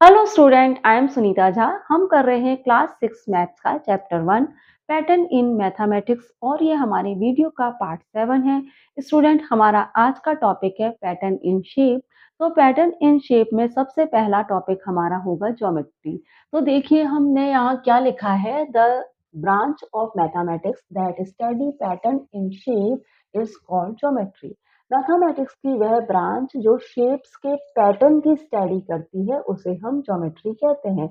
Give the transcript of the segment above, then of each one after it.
Hello student, I am Sunita Jha. हम कर रहे हैं क्लास 6 मैथ्स का चैप्टर 1 पैटर्न इन मैथमेटिक्स और ये हमारे वीडियो का पार्ट 7 है। स्टूडेंट, हमारा आज का टॉपिक है पैटर्न इन शेप। तो पैटर्न इन शेप में सबसे पहला टॉपिक हमारा होगा ज्योमेट्री। तो देखिए हमने यहाँ क्या लिखा है, the branch of mathematics that study pattern in shape is called geometry. Mathematics की वह ब्रांच जो शेप्स के पैटर्न की स्टडी करती है उसे हम ज्योमेट्री कहते हैं।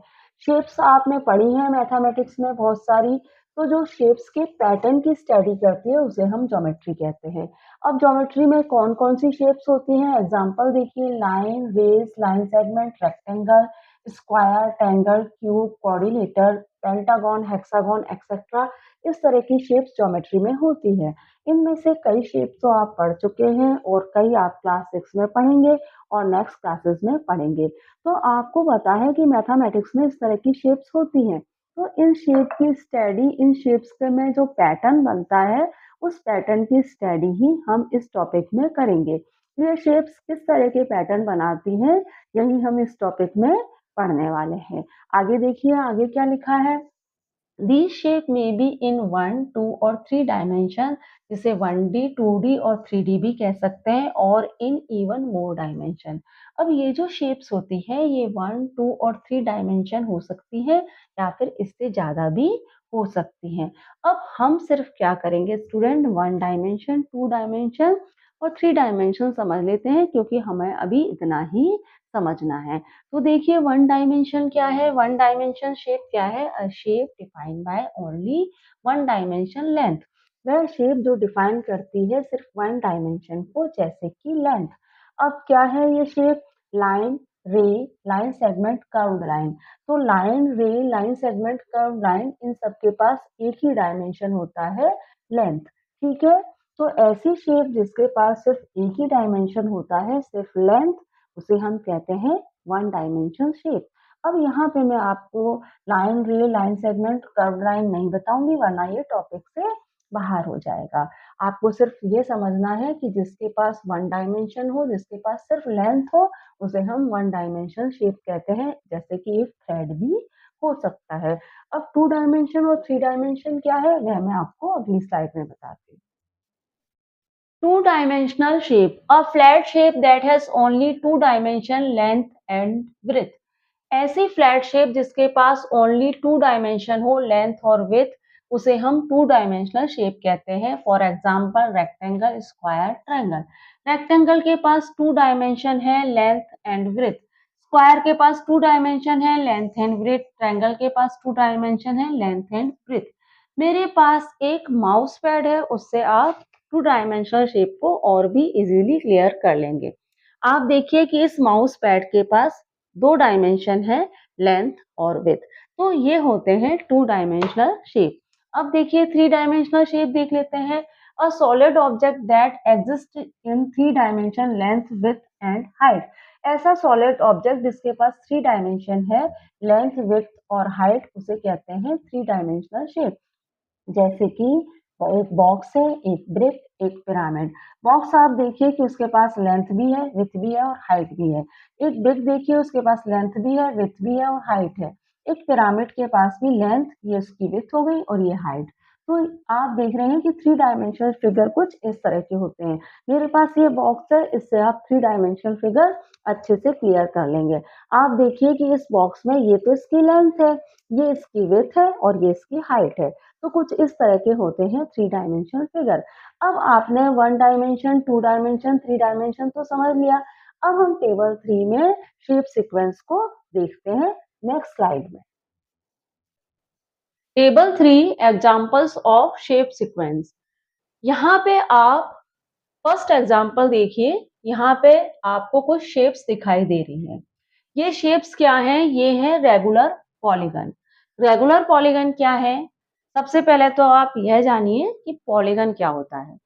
शेप्स आपने पढ़ी हैं मैथमेटिक्स में बहुत सारी, तो जो शेप्स के पैटर्न की स्टडी करती है उसे हम ज्योमेट्री कहते हैं। अब ज्योमेट्री में कौन कौन सी शेप्स होती हैं, एग्जांपल देखिए, line, rays, line segment, rectangle, square, triangle, cube, coordinator, pentagon, hexagon etcetera. इस तरह की शेप्स ज्योमेट्री में होती है। इनमें से कई शेप्स तो आप पढ़ चुके हैं और कई आप क्लास 6 में पढ़ेंगे और नेक्स्ट क्लासेस में पढ़ेंगे। तो आपको पता है कि मैथमेटिक्स में इस तरह की शेप्स होती हैं। तो इन शेप की स्टडी, इन शेप्स के में जो पैटर्न बनता है उस पैटर्न की स्टडी ही हम इस टॉपिक में करेंगे। ये शेप्स किस तरह के पैटर्न बनाती हैं, यही हम इस टॉपिक में पढ़ने वाले हैं। आगे देखिए, आगे क्या लिखा है। These shape may be in 1, 2 और 3 डायमेंशन, जिसे 1D, 2D और 3D भी कह सकते हैं, और इन इवन मोर डायमेंशन। अब ये जो शेप्स होती है ये 1, 2 और 3 डायमेंशन हो सकती है या फिर इससे ज़्यादा भी हो सकती हैं। अब हम सिर्फ क्या करेंगे स्टूडेंट, 1 डायमेंशन, 2 डायमेंशन और 3 डायमेंशन समझ लेते हैं क्योंकि हमें अभी इतना ही समझना है। तो देखिए, वन डायमेंशन क्या है, वन डायमेंशन शेप क्या है, अ shape defined by only one dimension length. वह शेप जो डिफाइन करती है सिर्फ वन डायमेंशन को, जैसे कि लेंथ। अब क्या है ये शेप, लाइन, रे, लाइन सेगमेंट, कर्व्ड लाइन। तो लाइन, रे, लाइन सेगमेंट, कर्व्ड लाइन, इन सबके पास एक ही डायमेंशन होता है, लेंथ। ठीक है, तो ऐसी शेप जिसके पास सिर्फ एक ही डायमेंशन होता है, सिर्फ लेंथ, उसे हम कहते हैं वन डायमेंशन शेप। अब यहाँ पे मैं आपको लाइन, रे, लाइन सेगमेंट, कर्व लाइन नहीं बताऊंगी वरना ये टॉपिक से बाहर हो जाएगा। आपको सिर्फ ये समझना है कि जिसके पास वन डायमेंशन हो, जिसके पास सिर्फ लेंथ हो, उसे हम वन डायमेंशन शेप कहते हैं, जैसे कि एक थ्रेड भी हो सकता है। अब 2 डायमेंशन और 3 डायमेंशन क्या है वह मैं आपको अगली स्लाइड में बताती हूँ। Two-dimensional shape, a flat shape that has only two dimension, length and width। ऐसी फ्लैट शेप जिसके पास ओनली टू डायमेंशन हो, लेंथ और विथ, उसे हम टू डायमेंशनल शेप कहते हैं। For example, rectangle, square, triangle. Rectangle के पास टू डायमेंशन है, लेंथ एंड विड्थ। स्क्वायर के पास टू डायमेंशन है, लेंथ एंड विड्थ। ट्रायंगल के पास टू डायमेंशन है, लेंथ एंड विड्थ। मेरे पास एक माउस पैड है, उससे आप टू डायमेंशनल शेप को और भी इजीली क्लियर कर लेंगे। आप देखिए कि इस माउस पैड के पास दो डायमेंशन है, लेंथ और विड्थ। तो ये होते हैं टू डायमेंशनल शेप। अब देखिए, थ्री डायमेंशनल शेप देख लेते हैं। A solid object that exist in three dimension, length, width and height. ऐसा सॉलिड ऑब्जेक्ट जिसके पास थ्री डायमेंशन है, लेंथ, विड्थ और हाइट, उसे कहते हैं थ्री डायमेंशनल शेप। जैसे कि एक बॉक्स है, एक ब्रिक, एक पिरामिड। बॉक्स आप देखिए कि उसके पास लेंथ भी है, विड्थ भी है और हाइट भी है। एक ब्रिक देखिए, उसके पास लेंथ भी है, विड्थ भी है और हाइट है। एक पिरामिड के पास भी लेंथ, ये उसकी विड्थ हो गई और ये हाइट। तो आप देख रहे हैं कि थ्री डायमेंशनल फिगर कुछ इस तरह के होते हैं। मेरे पास ये बॉक्स है, इससे आप थ्री डायमेंशनल फिगर अच्छे से क्लियर कर लेंगे। आप देखिए कि इस बॉक्स में ये तो इसकी लेंथ है, ये इसकी विड्थ है और ये इसकी हाइट है। तो कुछ इस तरह के होते हैं थ्री डायमेंशनल फिगर। अब आपने one dimension, two dimension, three dimension तो समझ लिया। अब हम टेबल 3 में शेप सीक्वेंस को देखते हैं नेक्स्ट स्लाइड में। Table 3 examples of shape sequence. यहाँ पे आप फर्स्ट एग्जांपल देखिए। यहाँ पे आपको कुछ शेप्स दिखाई दे रही हैं। ये शेप्स क्या हैं? ये है रेगुलर पॉलीगन। रेगुलर पॉलीगन क्या है? सबसे पहले तो आप यह जानिए कि पॉलीगन क्या होता है।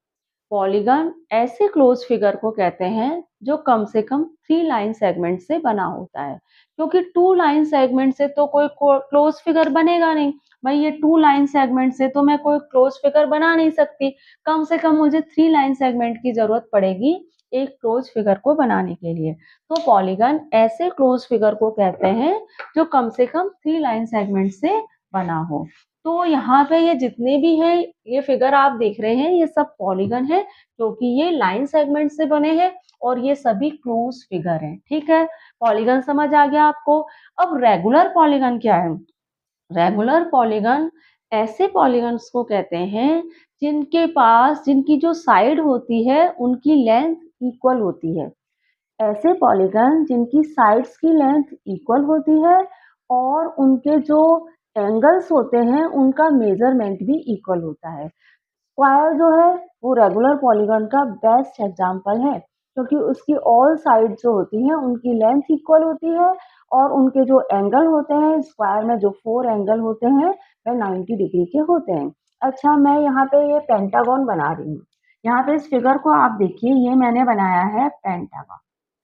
पॉलीगन ऐसे क्लोज फिगर को कहते हैं जो कम से कम 3 लाइन सेगमेंट से बना होता है, क्योंकि 2 लाइन सेगमेंट से तो कोई क्लोज फिगर बनेगा नहीं। भाई, ये 2 लाइन सेगमेंट से तो मैं कोई क्लोज फिगर बना नहीं सकती। कम से कम मुझे 3 लाइन सेगमेंट की जरूरत पड़ेगी एक क्लोज फिगर को बनाने के लिए। तो पॉलीगन ऐसे क्लोज फिगर को कहते हैं जो कम से कम 3 लाइन सेगमेंट से बना हो। तो यहाँ पे ये जितने भी हैं, ये फिगर आप देख रहे हैं, ये सब पॉलीगन है क्योंकि ये लाइन सेगमेंट से बने हैं और ये सभी क्लोज फिगर हैं। ठीक है, पॉलीगन समझ आ गया आपको। अब रेगुलर पॉलीगन क्या है? रेगुलर पॉलीगन ऐसे पॉलीगन्स को कहते हैं जिनकी जो साइड होती है उनकी लेंथ इक्वल होती है। ऐसे पॉलीगन जिनकी साइड्स की लेंथ इक्वल होती है और उनके जो एंगल्स होते हैं उनका मेजरमेंट भी इक्वल होता है। स्क्वायर जो है वो रेगुलर पॉलीगन का बेस्ट एग्जांपल है क्योंकि उसकी ऑल साइड जो होती हैं उनकी लेंथ इक्वल होती है और उनके जो एंगल होते हैं, स्क्वायर में जो 4 एंगल होते हैं वह 90 डिग्री के होते हैं। अच्छा, मैं यहाँ पे ये पेंटागन बना रही हूँ। यहाँ पे इस फिगर को आप देखिए, ये मैंने बनाया है पेंटागन।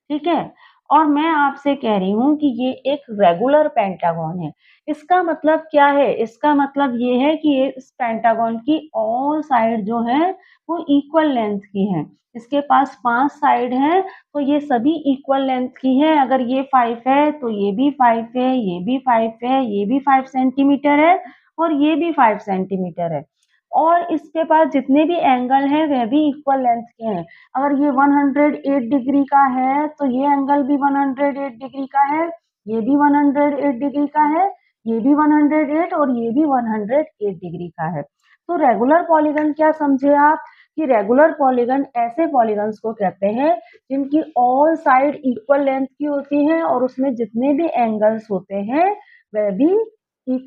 ठीक है, और मैं आपसे कह रही हूँ कि ये एक रेगुलर पेंटागन है। इसका मतलब क्या है? इसका मतलब ये है कि ये इस पेंटागन की ऑल साइड जो है वो इक्वल लेंथ की है। इसके पास 5 साइड हैं तो ये सभी इक्वल लेंथ की है। अगर ये 5 है तो ये भी 5 है, ये भी 5 है, ये भी 5 सेंटीमीटर है और ये भी 5 सेंटीमीटर है। और इसके पास जितने भी एंगल हैं वह भी इक्वल लेंथ के हैं। अगर ये 108 डिग्री का है तो ये एंगल भी 108 डिग्री का है, ये भी 108 डिग्री का है, ये भी 108 और ये भी 108 डिग्री का है। तो रेगुलर पॉलीगन क्या समझे आप? कि रेगुलर पॉलीगन ऐसे पॉलीगन्स को कहते हैं जिनकी ऑल साइड इक्वल लेंथ की होती है और उसमें जितने भी एंगल्स होते हैं वह भी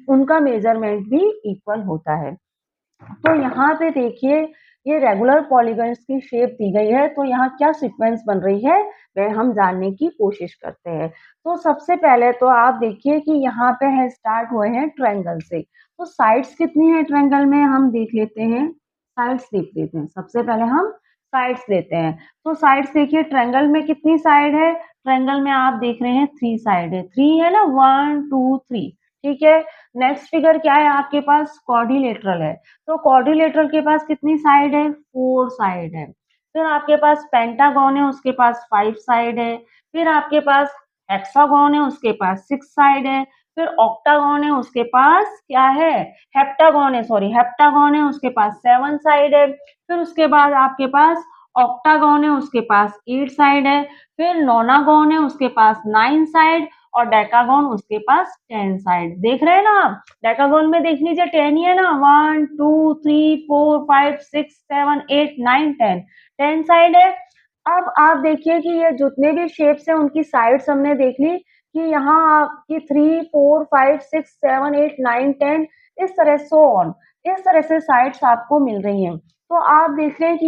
उनका मेजरमेंट भी इक्वल होता है। तो यहाँ पे देखिए, ये रेगुलर पॉलीगन्स की शेप दी गई है तो यहाँ क्या सीक्वेंस बन रही है वह हम जानने की कोशिश करते हैं। तो सबसे पहले तो आप देखिए कि यहाँ पे है, स्टार्ट हुए हैं ट्रायंगल से। तो साइड्स कितनी है ट्रायंगल में हम देख लेते हैं। साइड्स देख लेते हैं, सबसे पहले हम साइड्स लेते हैं। तो साइड्स देखिए, ट्रायंगल में कितनी साइड है? ट्रायंगल में आप देख रहे हैं 3 साइड है। 3 है ना, 1 2 3। ठीक है, नेक्स्ट फिगर क्या है आपके पास? क्वाड्रिलेटरल है। तो क्वाड्रिलेटरल के पास कितनी साइड है? 4 साइड है। फिर आपके पास पेंटागन है, उसके पास 5 साइड है। फिर आपके पास हेक्सागन है, उसके पास 6 साइड है। फिर ऑक्टागन है, उसके पास क्या है? हेप्टागन है, सॉरी हेप्टागन है, उसके पास 7 साइड है। फिर उसके बाद आपके पास ऑक्टागन है, उसके पास 8 साइड है। फिर नोनागन है, उसके पास 9 साइड और डेकागन उसके पास 10 साइड। देख रहे हैं ना आप? डेकागन में देख लीजिए 10 ही है ना, 1 2 3 4 5 6 7 8 9 10, 10 साइड है। अब आप देखिए कि ये जितने भी शेप्स हैं उनकी साइड्स हमने देख ली कि यहाँ आपकी 3 4 5 6 7 8 9 10 इस तरह सो ऑन, इस तरह से साइड्स आपको मिल रही हैं। तो आप देख रहे हैं कि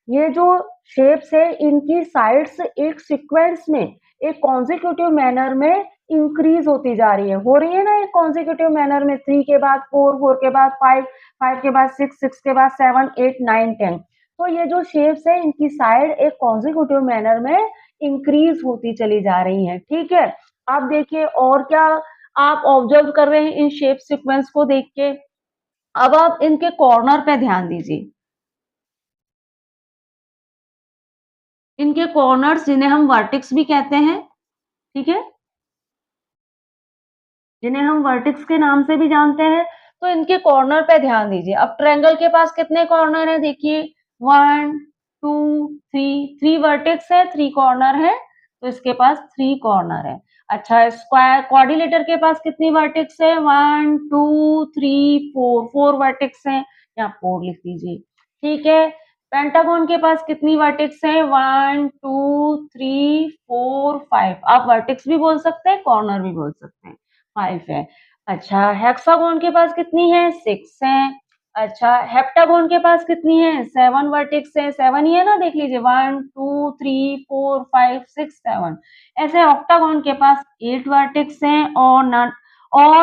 ये जो शेप्स है इनकी साइड्स एक सीक्वेंस में, एक कॉन्जिक्यूटिव मैनर में इंक्रीज होती जा रही है, हो रही है ना, एक कॉन्जिक्यूटिव मैनर में। 3 के बाद 4, 4 के बाद 5, 5 के बाद 6, 6 के बाद 7 8 9 10। तो ये जो शेप्स है इनकी साइड एक कॉन्जिक्यूटिव मैनर में इंक्रीज होती चली जा रही है। ठीक है, आप देखिए और क्या आप ऑब्जर्व कर रहे हैं इन शेप सीक्वेंस को देख के। अब आप इनके कॉर्नर पे ध्यान दीजिए। इनके कॉर्नर्स जिन्हें हम वर्टेक्स भी कहते हैं, ठीक है, जिन्हें हम वर्टेक्स के नाम से भी जानते हैं। तो इनके कॉर्नर पे ध्यान दीजिए। अब ट्रायंगल के पास कितने कॉर्नर है? देखिए 1 2 3, 3 वर्टेक्स है, 3 कॉर्नर है, तो इसके पास 3 कॉर्नर है। अच्छा, स्क्वायर क्वाड्रिलेटर के पास कितनी वर्टेक्स है? 1 2 3 4, 4 वर्टेक्स है, यहाँ 4 लिख दीजिए। ठीक है, पेंटागन के पास कितनी वर्टेक्स है? 1 2 3 4 5। आप वर्टेक्स भी बोल सकते हैं, कॉर्नर भी बोल सकते हैं। 5 है। अच्छा, हेक्सागोन के पास कितनी है? 6 है। अच्छा, हेप्टागोन के पास कितनी है? 7 वर्टेक्स है, 7 ही है ना, देख लीजिए 1 2 3 4 5 6 7। ऐसे ऑक्टागोन के पास 8 वर्टेक्स हैं और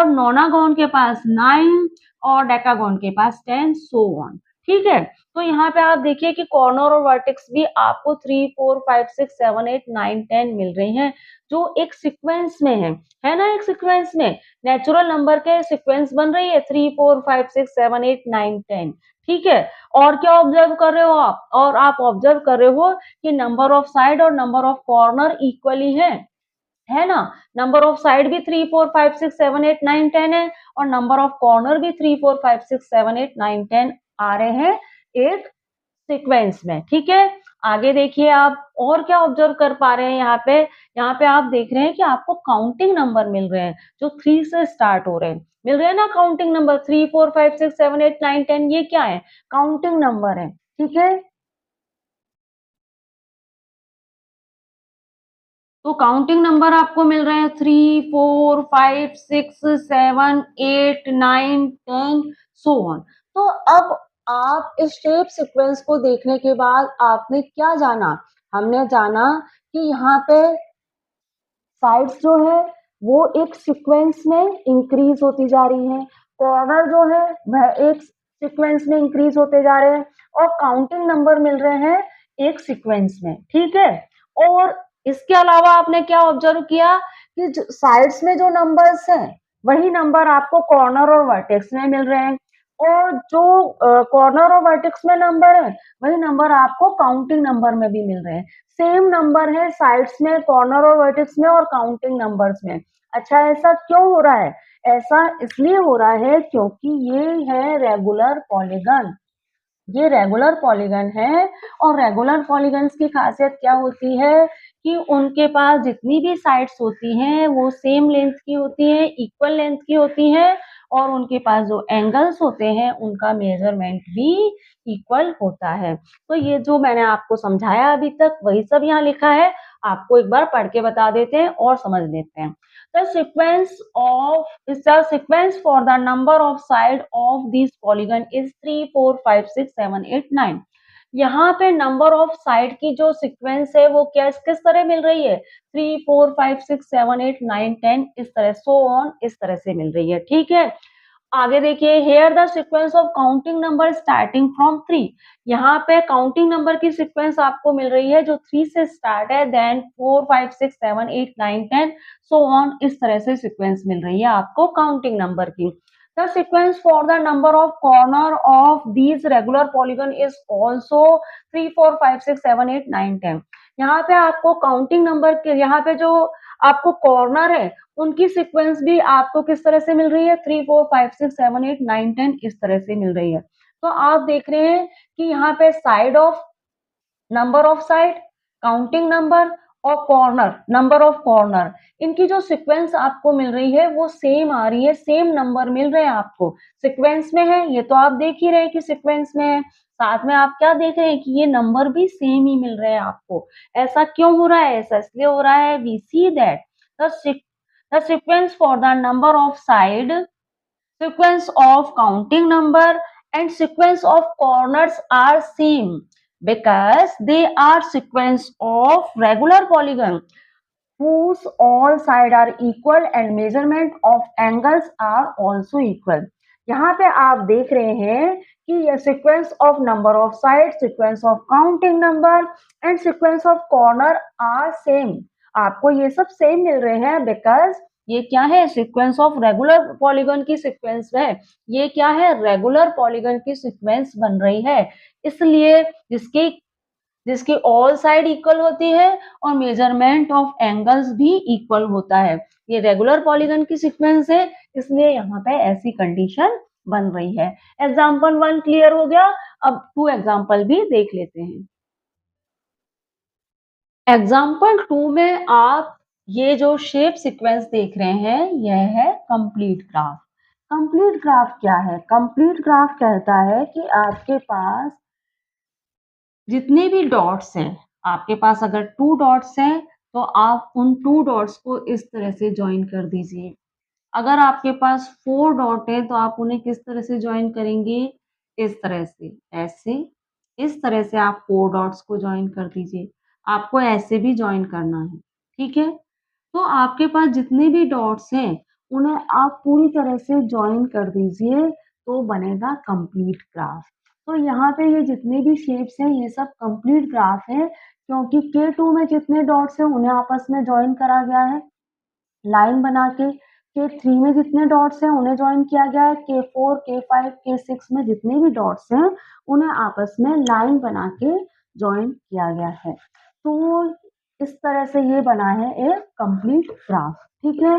नोनागोन के पास 9 और डेकागोन के पास 10, सो ऑन। ठीक है। तो यहाँ पे आप देखिए कि कॉर्नर और वर्टेक्स भी आपको 3, 4, 5, 6, 7, 8, 9, 10 मिल रही हैं, जो एक सीक्वेंस में है ना? एक सीक्वेंस में नेचुरल नंबर के सीक्वेंस बन रही है 3, 4, 5, 6, 7, 8, 9, 10, ठीक है। और क्या ऑब्जर्व कर रहे हो आप? और आप ऑब्जर्व कर रहे हो कि नंबर ऑफ साइड और नंबर ऑफ कॉर्नर इक्वली है ना? नंबर ऑफ साइड भी 3, 4, 5, 6, 7, 8, 9, 10 है और नंबर ऑफ कॉर्नर भी 3, 4, 5, 6, 7, 8, 9, 10 आ रहे हैं एक सीक्वेंस में, ठीक है? आगे देखिए आप और क्या ऑब्जर्व कर पा रहे हैं यहाँ पे? यहाँ पे आप देख रहे हैं कि आपको काउंटिंग नंबर मिल रहे हैं, जो 3 से स्टार्ट हो रहे हैं। मिल रहे हैं ना काउंटिंग नंबर 3, 4, 5, 6, 7, 8, 9, 10 ये क्या है? काउंटिंग नंबर है, ठीक है? तो काउंटिंग नंबर आपको मिल रहे हैं 3, 4, 5, 6, 7, 8, 9, 10 सो ऑन। तो अब आप इस शेप सीक्वेंस को देखने के बाद आपने क्या जाना? हमने जाना कि यहाँ पे साइड्स जो है वो एक सीक्वेंस में इंक्रीज होती जा रही है, कॉर्नर जो है वह एक सीक्वेंस में इंक्रीज होते जा रहे हैं और काउंटिंग नंबर मिल रहे हैं एक सीक्वेंस में, ठीक है। और इसके अलावा आपने क्या ऑब्जर्व किया कि साइड्स में जो नंबर्स हैं वही नंबर आपको कॉर्नर और वर्टेक्स में मिल रहे हैं और जो कॉर्नर और वर्टेक्स में नंबर है वही नंबर आपको काउंटिंग नंबर में भी मिल रहे हैं। सेम नंबर है साइड्स में, कॉर्नर और वर्टेक्स में और काउंटिंग नंबर्स में। अच्छा ऐसा क्यों हो रहा है? ऐसा इसलिए हो रहा है क्योंकि ये है रेगुलर पॉलीगन। ये रेगुलर पॉलीगन है और रेगुलर पॉलीगन्स की खासियत क्या होती है कि उनके पास जितनी भी साइड्स होती हैं वो सेम लेंथ की होती हैं, इक्वल लेंथ की होती हैं और उनके पास जो एंगल्स होते हैं उनका मेजरमेंट भी इक्वल होता है। तो ये जो मैंने आपको समझाया अभी तक वही सब यहाँ लिखा है। आपको एक बार पढ़ के बता देते हैं और समझ लेते हैं। The sequence of the sequence for the number of side of this polygon is 3, 4, 5, 6, 7, 8, 9। यहाँ पे नंबर ऑफ साइड की जो सीक्वेंस है वो क्या किस तरह मिल रही है? 3, 4, 5, 6, 7, 8, 9, 10 इस तरह सो ऑन इस तरह से मिल रही है, ठीक है। आगे देखिए here the sequence of counting number starting from 3। यहाँ पे काउंटिंग नंबर की सीक्वेंस आपको मिल रही है जो 3 से स्टार्ट है, देन 4, 5, 6, 7, 8, 9, 10 सो ऑन इस तरह से सीक्वेंस मिल रही है आपको काउंटिंग नंबर की। The sequence for the number of corner of these regular polygon is also 3, 4, 5, 6, 7, 8, 9, 10। यहाँ पे आपको काउंटिंग नंबर के यहाँ पे जो आपको कॉर्नर है उनकी सीक्वेंस भी आपको किस तरह से मिल रही है? 3, 4, 5, 6, 7, 8, 9, 10 इस तरह से मिल रही है। तो आप देख रहे हैं कि यहाँ पे side of number of side, counting number और कॉर्नर, नंबर ऑफ कॉर्नर, इनकी जो सीक्वेंस आपको मिल रही है वो सेम आ रही है, सेम नंबर मिल रहे हैं आपको। सीक्वेंस में है, ये तो आप देख ही रहे हैं कि सीक्वेंस में है। साथ में आप क्या देख रहे हैं कि ये नंबर भी सेम ही मिल रहे हैं आपको। ऐसा क्यों हो रहा है? ऐसा इसलिए हो रहा है we see that the the sequence for the number of side, sequence of counting number and sequence of corners are same because they are sequence of regular polygon whose all side are equal and measurement of angles are also equal। यहाँ पे आप देख रहे हैं कि ये sequence of number of sides, sequence of counting number and sequence of corner are same। आपको ये सब सेम मिल रहे हैं बिकॉज ये क्या है? सीक्वेंस ऑफ रेगुलर पॉलीगन की सीक्वेंस है। ये क्या है? रेगुलर पॉलीगन की सीक्वेंस बन रही है, इसलिए जिसकी जिसकी ऑल साइड इक्वल होती है और मेजरमेंट ऑफ एंगल्स भी इक्वल होता है। ये रेगुलर पॉलीगन की सीक्वेंस है, इसलिए यहाँ पे ऐसी कंडीशन बन रही है। एग्जाम्पल 1 क्लियर हो गया। अब 2 एग्जाम्पल भी देख लेते हैं। एग्जाम्पल 2 में आप ये जो शेप सीक्वेंस देख रहे हैं यह है कंप्लीट ग्राफ। कंप्लीट ग्राफ क्या है? कंप्लीट ग्राफ कहता है कि आपके पास जितने भी डॉट्स हैं, आपके पास अगर 2 डॉट्स हैं तो आप उन 2 डॉट्स को इस तरह से जॉइन कर दीजिए। अगर आपके पास 4 डॉट है तो आप उन्हें किस तरह से जॉइन करेंगे? इस तरह से, ऐसे, इस तरह से आप 4 डॉट्स को जॉइन कर दीजिए। आपको ऐसे भी जॉइन करना है, ठीक है? तो आपके पास जितने भी डॉट्स हैं उन्हें आप पूरी तरह से जॉइन कर दीजिए तो बनेगा कंप्लीट ग्राफ। तो यहाँ पे ये जितने भी शेप्स हैं ये सब कंप्लीट ग्राफ है, क्योंकि K2 में जितने डॉट्स हैं उन्हें आपस में ज्वाइन करा गया है लाइन बना के। K3 में जितने डॉट्स हैं उन्हें ज्वाइन किया गया है। K4, K5, K6 में जितने भी डॉट्स हैं उन्हें आपस में लाइन बना के ज्वाइन किया गया है। तो इस तरह से ये बना है एक कंप्लीट ग्राफ। ठीक है,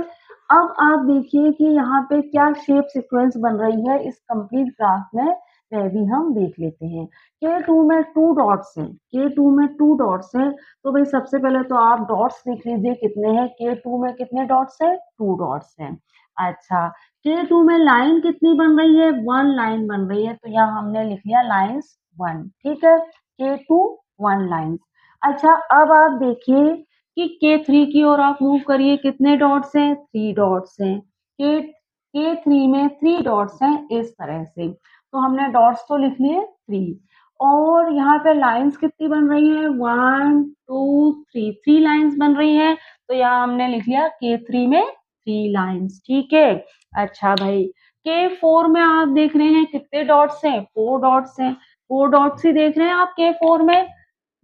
अब आप देखिए कि यहाँ पे क्या शेप सीक्वेंस बन रही है इस कंप्लीट ग्राफ में, वह भी हम देख लेते हैं। K2 में 2 डॉट्स हैं, K2 में 2 डॉट्स हैं, तो भाई सबसे पहले तो आप डॉट्स लिख लीजिए कितने हैं। K2 में कितने डॉट्स हैं? 2 डॉट्स हैं। अच्छा, K2 में लाइन कितनी बन रही है? 1 लाइन बन रही है, तो यहाँ हमने लिख लिया लाइन्स 1। ठीक है, K2 1 लाइन्स। अच्छा, अब आप देखिए कि K3 की ओर आप मूव करिए, कितने डॉट्स हैं? 3 डॉट्स हैं। K3 में 3 डॉट्स हैं इस तरह से, तो हमने डॉट्स तो लिख लिए 3, और यहाँ पे लाइन्स कितनी बन रही है? 1 2 3, 3 लाइन्स बन रही है, तो यहाँ हमने लिख लिया K3 में 3 लाइन्स। ठीक है, अच्छा भाई K4 में आप देख रहे हैं कितने डॉट्स हैं? 4 डॉट्स हैं, 4 डॉट्स ही देख रहे हैं आप K4 में,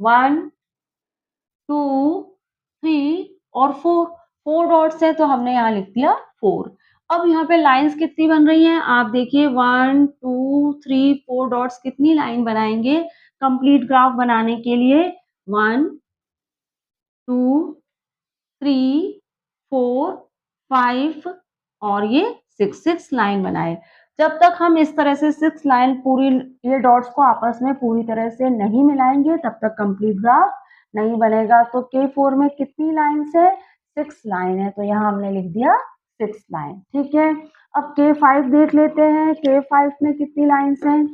1 2 3 और 4, 4 डॉट्स है, तो हमने यहाँ लिख दिया 4। अब यहाँ पे लाइन्स कितनी बन रही हैं? आप देखिए 1 2 3 4 डॉट्स कितनी लाइन बनाएंगे कंप्लीट ग्राफ बनाने के लिए? 1 2 3 4 5 और ये 6 लाइन बनाए। जब तक हम इस तरह से 6 लाइन पूरी ये डॉट्स को आपस में पूरी तरह से नहीं मिलाएंगे तब तक कंप्लीट ग्राफ नहीं बनेगा। तो K4 में कितनी लाइन्स है? 6 लाइन है, तो यहाँ हमने लिख दिया 6 लाइन। ठीक है, अब K5 देख लेते हैं, K5 में कितनी लाइन्स हैं?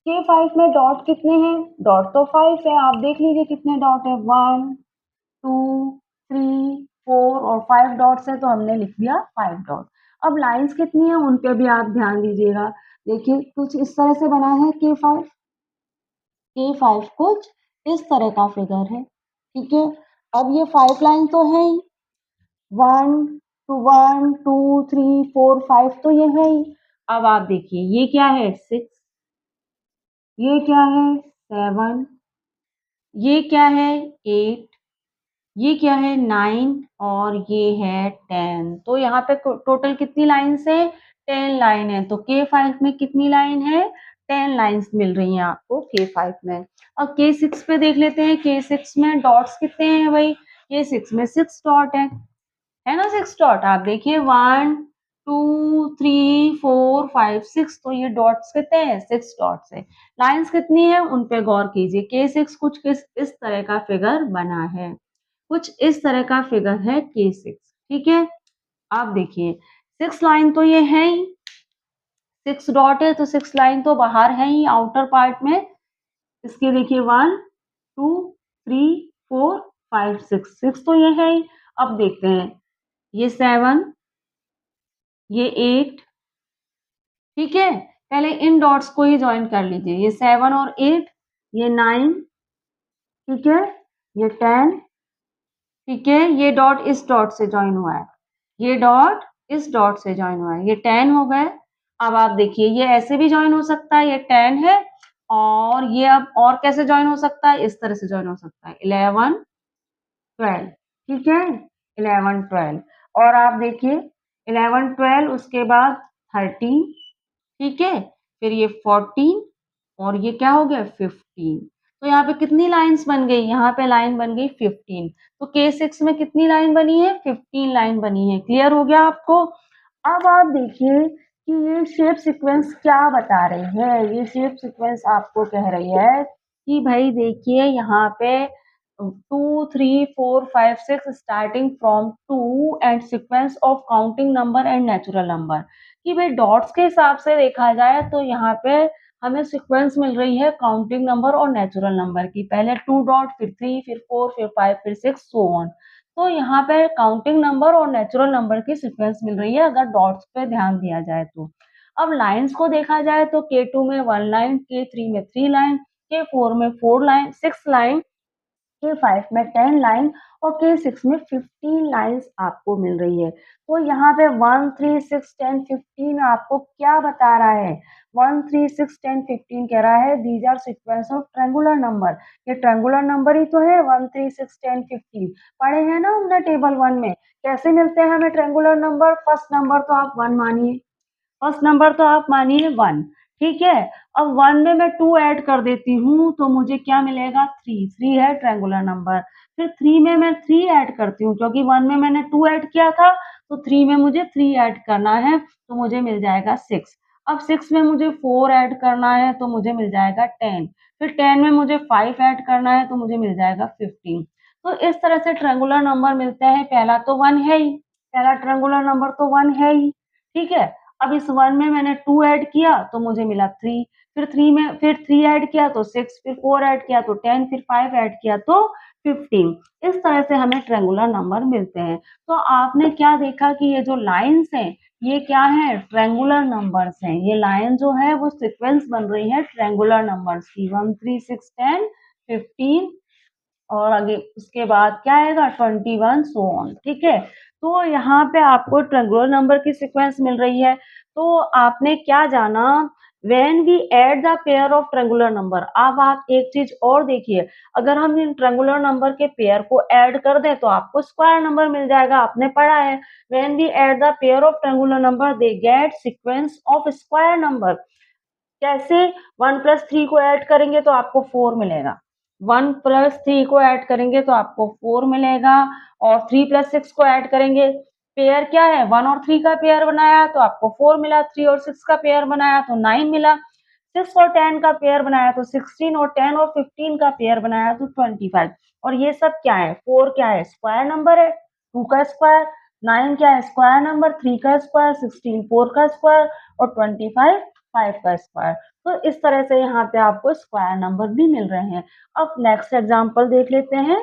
K5 में डॉट कितने हैं? डॉट तो 5 है, आप देख लीजिए कितने डॉट है, 1 2 3 4 और 5 डॉट्स है, तो हमने लिख दिया 5 डॉट। अब लाइन्स कितनी है उन पे भी आप ध्यान दीजिएगा। देखिए कुछ इस तरह से बना है K5, K5 कुछ इस तरह का फिगर है। ठीक है, अब ये 5 लाइन तो है ही, 1 2 3 4 5 तो ये है ही। अब आप देखिए ये क्या है? 6, ये क्या है? 7, ये क्या है? 8, ये क्या है? 9 और ये है 10। तो यहाँ पे टोटल कितनी लाइन्स है? 10 लाइन है। तो K5 में कितनी लाइन है? 10 लाइन्स मिल रही हैं आपको K5 में। अब K6 पे देख लेते हैं, K6 में डॉट्स कितने हैं भाई? K6 में 6 डॉट है ना? 6 डॉट आप देखिए 1 2 3 4 5 6, तो ये डॉट्स कितने हैं? 6 डॉट्स है। लाइन्स कितनी है उन पे गौर कीजिए। K6 कुछ किस इस तरह का फिगर बना है, कुछ इस तरह का फिगर है K6। ठीक है, आप देखिए 6 लाइन तो ये है ही, 6 डॉट है तो 6 लाइन तो बाहर है ही आउटर पार्ट में। इसके देखिए 1 2 3 4 5 6, 6 तो ये है ही। अब देखते हैं ये 7, ये 8। ठीक है, पहले इन डॉट्स को ही ज्वाइन कर लीजिए, ये 7 और 8, ये 9। ठीक है, ये 10। ठीक है, ये डॉट इस डॉट से जॉइन हुआ है, ये डॉट इस डॉट से जॉइन हुआ है, ये 10 हो गए। अब आप देखिए ये ऐसे भी जॉइन हो सकता है, ये 10 है, और ये अब और कैसे जॉइन हो सकता है? इस तरह से जॉइन हो सकता है, 11 12। ठीक है, 11 12, और आप देखिए 11 12 उसके बाद 13। ठीक है, फिर ये 14 और ये क्या हो गया? 15। तो यहाँ पे कितनी लाइन्स बन गई? यहाँ पे लाइन बन गई 15। तो K6 में कितनी लाइन बनी है? 15 लाइन बनी है। क्लियर हो गया आपको? अब आप देखिए कि ये शेप सीक्वेंस क्या बता रही है। ये शेप सीक्वेंस आपको कह रही है कि भाई देखिए यहाँ पे 2 3 4 5 6 starting from 2 and sequence of counting number and natural number. कि भाई डॉट्स के हिसाब से देखा जाए तो यहाँ पे हमें सीक्वेंस मिल रही है काउंटिंग नंबर और नेचुरल नंबर की। पहले 2 डॉट, फिर 3, फिर 4, फिर 5, फिर 6, सो ऑन। तो यहाँ पे काउंटिंग नंबर और नेचुरल नंबर की सीक्वेंस मिल रही है अगर डॉट्स पे ध्यान दिया जाए तो। अब लाइन्स को देखा जाए तो K2 में 1 लाइन, K3 में 3 लाइन, K4 में 4 लाइन 6 लाइन, K5 में 10 लाइन और K6 में 15 लाइन्स आपको मिल रही है। तो यहाँ पे 1, 3, 6, 10, 15 आपको क्या बता रहा है? 1, 3, 6, 10, 15 कह रहा है these are sequence of triangular number. ये ट्रायंगुलर नंबर ही तो है 1, 3, 6, 10, 15। पढ़े हैं ना हमने टेबल 1 में। कैसे मिलते हैं हमें ट्रायंगुलर नंबर? फर्स्ट नंबर तो आप 1 मानिए। फर्स्ट नंबर तो आप मानिए 1, ठीक है। अब 1 में मैं 2 ऐड कर देती हूँ तो मुझे क्या मिलेगा? 3 है ट्रायंगुलर नंबर। फिर 3 में मैं 3 ऐड करती हूँ क्योंकि 1 में मैंने 2 ऐड किया था तो 3 में मुझे 3 ऐड करना है तो मुझे मिल जाएगा 6। अब 6 में मुझे 4 ऐड करना है तो मुझे मिल जाएगा 10। फिर 10 में मुझे 5 ऐड करना है तो मुझे मिल जाएगा 15। तो इस तरह से ट्रायंगुलर नंबर मिलते हैं। पहला तो 1 है ही, पहला ट्रायंगुलर नंबर तो 1 है ही, ठीक है। अब इस 1 में मैंने 2 ऐड किया तो मुझे मिला 3, फिर 3 ऐड किया तो 6, फिर 4 ऐड किया तो 10, फिर 5 ऐड किया तो 15। इस तरह से हमें ट्रायंगुलर नंबर मिलते हैं। तो आपने क्या देखा कि ये जो लाइन्स हैं, ये क्या है? ट्रायंगुलर नंबर्स हैं। ये लाइन जो है वो सीक्वेंस बन रही है ट्रायंगुलर नंबर्स की, 1, 3, 6, 10, 15 और आगे उसके बाद क्या आएगा? 21 सो ऑन, ठीक है। तो यहाँ पे आपको ट्रायंगुलर नंबर की सीक्वेंस मिल रही है। तो आपने क्या जाना? When we add the pair of triangular number. अब आप एक चीज और देखिए, अगर हम इन ट्रायंगुलर नंबर के पेयर को ऐड कर दें तो आपको स्क्वायर नंबर मिल जाएगा। आपने पढ़ा है, when we add the pair of triangular number they get sequence of square number. कैसे? 1 प्लस 3 को ऐड करेंगे तो आपको 4 मिलेगा। 1 प्लस 3 को ऐड करेंगे तो आपको 4 मिलेगा और 3 प्लस 6 को ऐड करेंगे। पेयर क्या है? 1 और 3 का पेयर बनाया तो आपको 4 मिला, 3 और 6 का पेयर बनाया तो 9 मिला, 6 और 10 का पेयर बनाया तो 16 और 10 और 15 का पेयर बनाया तो 25। और ये सब क्या है? 4 क्या है? स्क्वायर नंबर है, 2 का स्क्वायर, 9 क्या है? स्क्वायर नंबर, 3 का स्क्वायर, 16 4 का स्क्वायर और 25 5 का स्क्वायर। तो इस तरह से यहाँ पे आपको स्क्वायर नंबर भी मिल रहे हैं। अब नेक्स्ट एग्जांपल देख लेते हैं।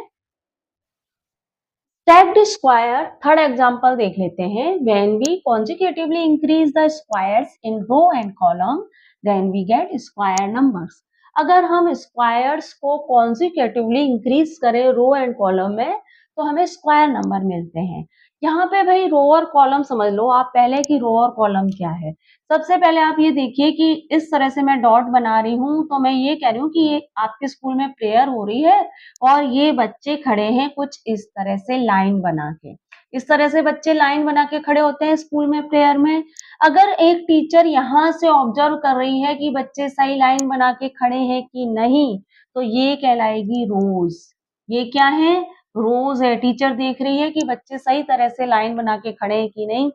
स्टैक्ड स्क्वायर, थर्ड एग्जांपल देख लेते हैं। When we consecutively increase the squares in row and column then we get square numbers। अगर हम स्क्वायर्स को consecutively increase करें रो एंड कॉलम में तो हमें स्क्वायर नंबर मिलते हैं। यहाँ पे भाई रो और कॉलम समझ लो आप पहले कि रो और कॉलम क्या है। सबसे पहले आप ये देखिए कि इस तरह से मैं डॉट बना रही हूँ तो मैं ये कह रही हूँ कि ये आपके स्कूल में प्रेयर हो रही है और ये बच्चे खड़े हैं कुछ इस तरह से लाइन बना के। इस तरह से बच्चे लाइन बना के खड़े होते हैं स्कूल में प्रेयर में। अगर एक टीचर यहाँ से ऑब्जर्व कर रही है कि बच्चे सही लाइन बना के खड़े हैं कि नहीं तो ये कहलाएगी रोज। ये क्या है? रोज है। टीचर देख रही है कि बच्चे सही तरह से लाइन बना के खड़े हैं कि नहीं,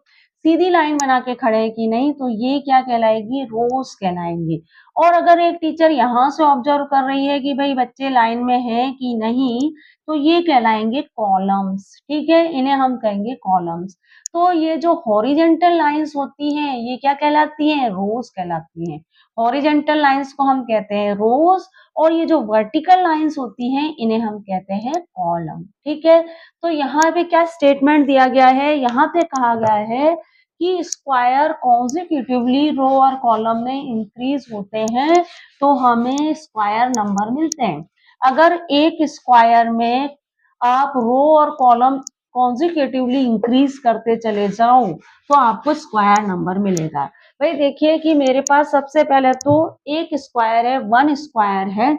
सीधी लाइन बना के खड़े हैं कि नहीं, तो ये क्या कहलाएगी? रोज कहलाएंगी। और अगर एक टीचर यहाँ से ऑब्जर्व कर रही है कि भाई बच्चे लाइन में हैं कि नहीं तो ये कहलाएंगे कॉलम्स, ठीक है, इन्हें हम कहेंगे कॉलम्स। तो ये जो हॉरिजेंटल लाइंस होती हैं ये क्या कहलाती हैं? रोज कहलाती हैं। हॉरिजेंटल लाइंस को हम कहते हैं रोज और ये जो वर्टिकल लाइंस होती हैं इन्हें हम कहते हैं कॉलम, ठीक है। तो यहाँ पे क्या स्टेटमेंट दिया गया है? यहाँ पे कहा गया है कि स्क्वायर कॉन्जिक्यूटिवली रो और कॉलम में इंक्रीज होते हैं तो हमें स्क्वायर नंबर मिलते हैं। अगर एक स्क्वायर में आप रो और कॉलम कॉन्जिक्यूटिवली इंक्रीज करते चले जाओ तो आपको स्क्वायर नंबर मिलेगा। भाई देखिए कि मेरे पास सबसे पहले तो एक स्क्वायर है, 1 स्क्वायर है।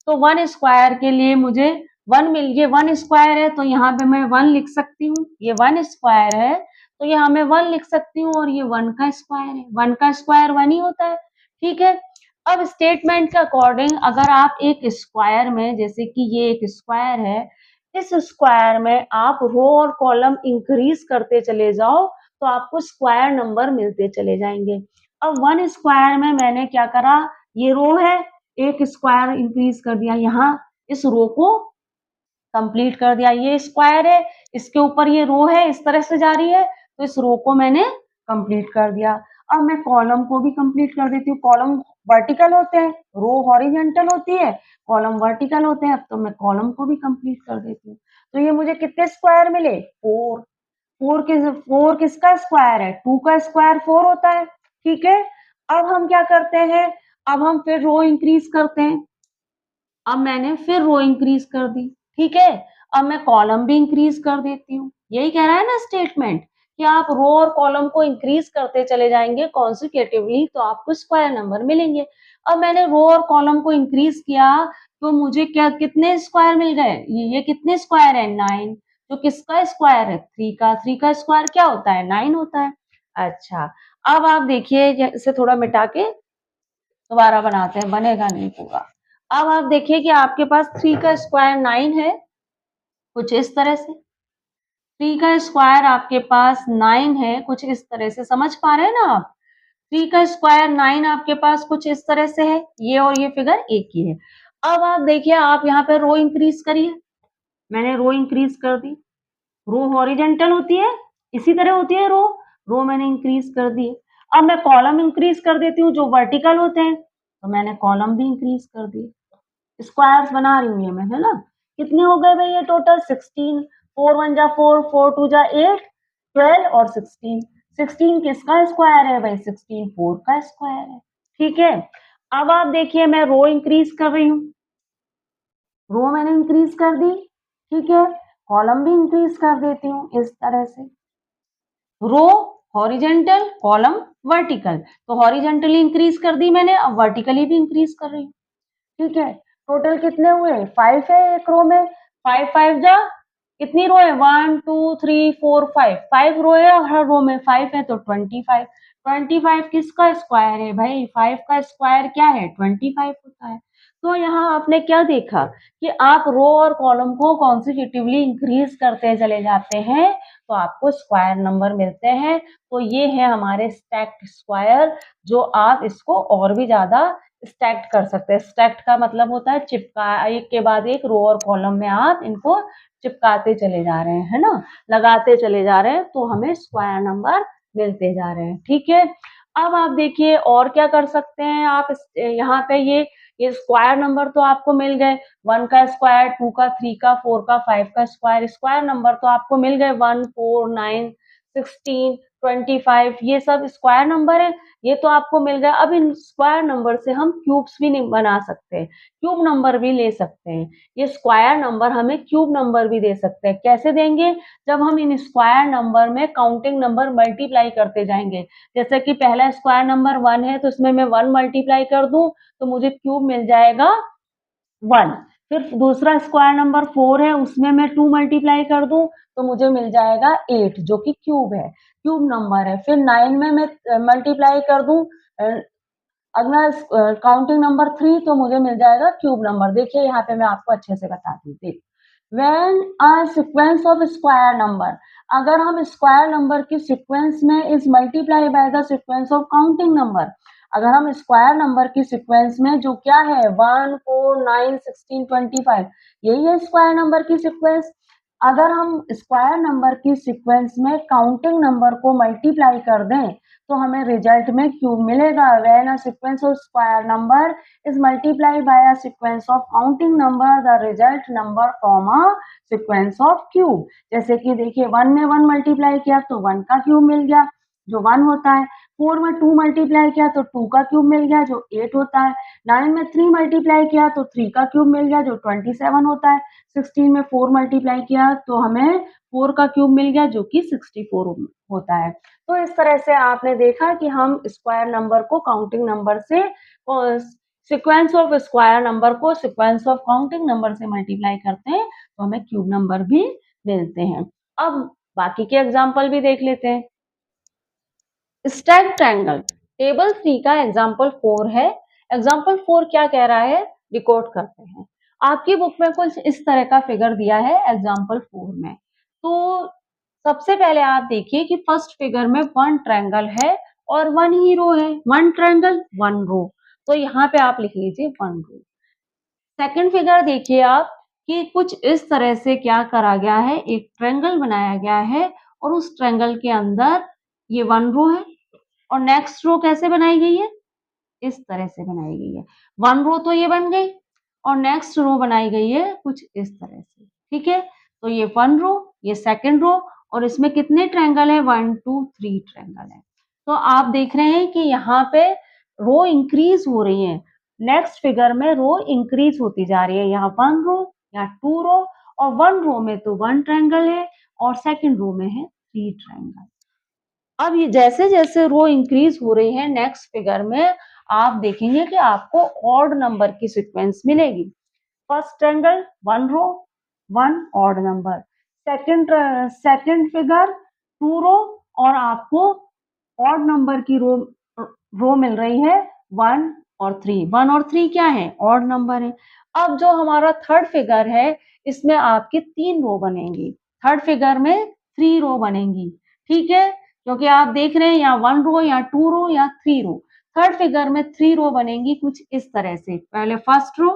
तो 1 स्क्वायर के लिए मुझे 1 मिल गया। 1 स्क्वायर है तो यहाँ पे मैं 1 लिख सकती हूँ। ये 1 स्क्वायर है तो यहाँ मैं 1 लिख सकती हूँ और ये 1 का स्क्वायर है। 1 का स्क्वायर 1 ही होता है, ठीक है। अब स्टेटमेंट के अकॉर्डिंग अगर आप एक स्क्वायर में, जैसे कि ये एक स्क्वायर है, इस स्क्वायर में आप रो और कॉलम इंक्रीज करते चले जाओ तो आपको स्क्वायर नंबर मिलते चले जाएंगे। अब 1 स्क्वायर में मैंने क्या करा? ये रो है, एक स्क्वायर इंक्रीज कर दिया, यहाँ इस रो को कंप्लीट कर दिया। ये स्क्वायर है, इसके ऊपर ये रो है, इस तरह से जा रही है तो इस रो को मैंने कंप्लीट कर दिया। अब मैं कॉलम को भी कंप्लीट कर देती हूँ। कॉलम वर्टिकल होते हैं, रो हॉरिजेंटल होती है, कॉलम वर्टिकल होते हैं। अब तो मैं कॉलम को भी कंप्लीट कर देती हूँ। तो ये मुझे कितने स्क्वायर मिले? 4। 4 किसका स्क्वायर है? 2 का स्क्वायर 4 होता है, ठीक है। अब हम क्या करते हैं? अब हम फिर रो इंक्रीज करते हैं। अब मैंने फिर रो इंक्रीज कर दी, ठीक है। अब मैं कॉलम भी इंक्रीज कर देती हूँ, यही कह रहा है ना स्टेटमेंट कि आप रो और कॉलम को इंक्रीज करते चले जाएंगे कॉन्सिक्यूटिवली तो आपको स्क्वायर नंबर मिलेंगे। अब मैंने रो और कॉलम को इंक्रीज किया तो मुझे क्या कितने स्क्वायर मिल गए, ये कितने स्क्वायर है 9। तो किसका स्क्वायर है 3 का, 3 का स्क्वायर क्या होता है 9 होता है। अच्छा, अब आप देखिए इसे थोड़ा मिटा के दोबारा बनाते हैं, बनेगा नहीं पूरा। अब आप देखिए कि आपके पास 3 का स्क्वायर 9 है, कुछ इस तरह से। 3 का स्क्वायर आपके पास 9 है, कुछ इस तरह से, समझ पा रहे हैं ना आप? 3 का स्क्वायर 9 आपके पास कुछ इस तरह से है, ये और ये फिगर एक ही है। अब आप देखिए आप यहाँ पे रो इंक्रीज करिए, मैंने रो इंक्रीज कर दी। रो हॉरिजेंटल होती है, इसी तरह होती है रो, रो मैंने इंक्रीज कर दी। अब मैं कॉलम इंक्रीज कर देती हूँ जो वर्टिकल होते हैं, तो मैंने कॉलम भी इंक्रीज कर दी। स्क्वायर्स बना रही हूँ ये मैं, है ना। कितने हो गए भाई ये टोटल 16, 4 1 जा 4, 4 2 जा 8, 12 और 16। 16 किसका स्क्वायर है भाई, 16 4 का स्क्वायर है। ठीक है। अब आप देखिए मैं रो इंक्रीज कर रही हूँ, रो मैंने इंक्रीज कर दी। ठीक है, कॉलम भी इंक्रीज कर देती हूँ इस तरह से। रो हॉरिजेंटल, कॉलम वर्टिकल, तो हॉरिजेंटली इंक्रीज कर दी मैंने, अब वर्टिकली भी इंक्रीज कर रही हूँ। ठीक है, टोटल कितने हुए 5 है एक रो में, 5 5 जा कितनी रो है 1 2 3 4 5, 5 रो है और हर रो में 5 है तो 25। 25 किसका स्क्वायर है भाई, 5 का स्क्वायर क्या है 25 होता है। तो यहाँ आपने क्या देखा कि आप रो और कॉलम को कॉन्सिक्यूटिवली इंक्रीज करते चले जाते हैं तो आपको स्क्वायर नंबर मिलते हैं। तो ये है हमारे स्टैक्ड स्क्वायर, जो आप इसको और भी ज्यादा स्टैक्ड कर सकते हैं। स्टैक्ड का मतलब होता है चिपका, एक के बाद एक रो और कॉलम में आप इनको चिपकाते चले जा रहे हैं, है ना, लगाते चले जा रहे हैं तो हमें स्क्वायर नंबर मिलते जा रहे हैं। ठीक है, अब आप देखिए और क्या कर सकते हैं आप यहाँ पे ये स्क्वायर नंबर तो आपको मिल गए, 1 का स्क्वायर, 2 का, 3 का, 4 का, 5 का स्क्वायर, स्क्वायर नंबर तो आपको मिल गए 1 4 9 16 25, ये सब स्क्वायर नंबर है, ये तो आपको मिल गया। अब इन स्क्वायर नंबर से हम क्यूब्स भी नहीं बना सकते, क्यूब नंबर भी ले सकते हैं। ये स्क्वायर नंबर हमें क्यूब नंबर भी दे सकते हैं, कैसे देंगे, जब हम इन स्क्वायर नंबर में काउंटिंग नंबर मल्टीप्लाई करते जाएंगे। जैसे कि पहला स्क्वायर नंबर 1 है तो इसमें मैं 1 मल्टीप्लाई कर दूं तो मुझे क्यूब मिल जाएगा 1। फिर दूसरा स्क्वायर नंबर 4 है, उसमें मैं 2 मल्टीप्लाई कर दूं तो मुझे मिल जाएगा 8 जो कि क्यूब है, क्यूब नंबर है। फिर 9 में मैं मल्टीप्लाई कर दूं अगला काउंटिंग नंबर 3 तो मुझे मिल जाएगा क्यूब नंबर। देखिए यहाँ पे मैं आपको अच्छे से बताती हूँ। देख, when a sequence of square number, अगर हम स्क्वायर नंबर की सीक्वेंस में is multiply by the sequence of counting number, अगर हम स्क्वायर नंबर की सीक्वेंस में जो क्या है 1 4 9 16 25, यही है स्क्वायर नंबर की सीक्वेंस। अगर हम स्क्वायर नंबर की सीक्वेंस में काउंटिंग नंबर को मल्टीप्लाई कर दें तो हमें रिजल्ट में क्यूब मिलेगा। When a sequence of square number is multiply by a sequence of counting number the result number from a sequence of cube. जैसे कि देखिए 1 में 1 मल्टीप्लाई किया तो 1 का क्यूब मिल गया जो 1 होता है, 4 में 2 मल्टीप्लाई किया तो 2 का क्यूब मिल गया जो 8 होता है, 9 में 3 मल्टीप्लाई किया तो 3 का क्यूब मिल गया जो 27 होता है, 16 में 4 मल्टीप्लाई किया तो हमें 4 का क्यूब मिल गया जो कि 64 होता है। तो इस तरह से आपने देखा कि हम स्क्वायर नंबर को काउंटिंग नंबर से, सीक्वेंस ऑफ स्क्वायर नंबर को सीक्वेंस ऑफ काउंटिंग नंबर से मल्टीप्लाई करते हैं तो हमें क्यूब नंबर भी मिलते हैं। अब बाकी के एग्जाम्पल भी देख लेते हैं। स्टैक ट्रायंगल, टेबल 3 का एग्जाम्पल 4 है। एग्जाम्पल 4 क्या कह रहा है, रिकॉर्ड करते हैं। आपकी बुक में कुछ इस तरह का फिगर दिया है एग्जाम्पल 4 में। तो सबसे पहले आप देखिए कि फर्स्ट फिगर में 1 ट्रायंगल है और 1 ही रो है, 1 ट्रायंगल 1 रो, तो यहाँ पे आप लिख लीजिए 1 रो। सेकंड फिगर देखिए आप कि कुछ इस तरह से क्या करा गया है, एक ट्रायंगल बनाया गया है और उस ट्रायंगल के अंदर ये 1 रो है और नेक्स्ट रो कैसे बनाई गई है, इस तरह से बनाई गई है। 1 रो तो ये बन गई और नेक्स्ट रो बनाई गई है कुछ इस तरह से। ठीक है, तो ये 1 रो, ये सेकंड रो और इसमें कितने ट्रायंगल है 1 2 3 ट्रायंगल है। तो आप देख रहे हैं कि यहाँ पे रो इंक्रीज हो रही है, नेक्स्ट फिगर में रो इंक्रीज होती जा रही है, यहाँ 1 रो, यहाँ 2 रो और 1 रो में तो 1 ट्रायंगल है और सेकंड रो में है 3 ट्रायंगल। अब ये जैसे-जैसे रो इंक्रीज हो रही है नेक्स्ट फिगर में आप देखेंगे कि आपको ऑड नंबर की सीक्वेंस मिलेगी। फर्स्ट ट्रायंगल 1 रो 1 ऑड नंबर, सेकंड फिगर 2 रो और आपको ऑड नंबर की रो मिल रही है 1 और 3। 1 और 3 क्या है? ऑड नंबर है। अब जो हमारा थर्ड फिगर है इसमें आपकी 3 रो बनेंगी। थर्ड फिगर में 3 रो बनेंगी। ठीक है? क्योंकि आप देख रहे हैं या 1 रो या 2 रो या 3 रो। थर्ड फिगर में 3 रो बनेंगी कुछ इस तरह से। पहले फर्स्ट रो,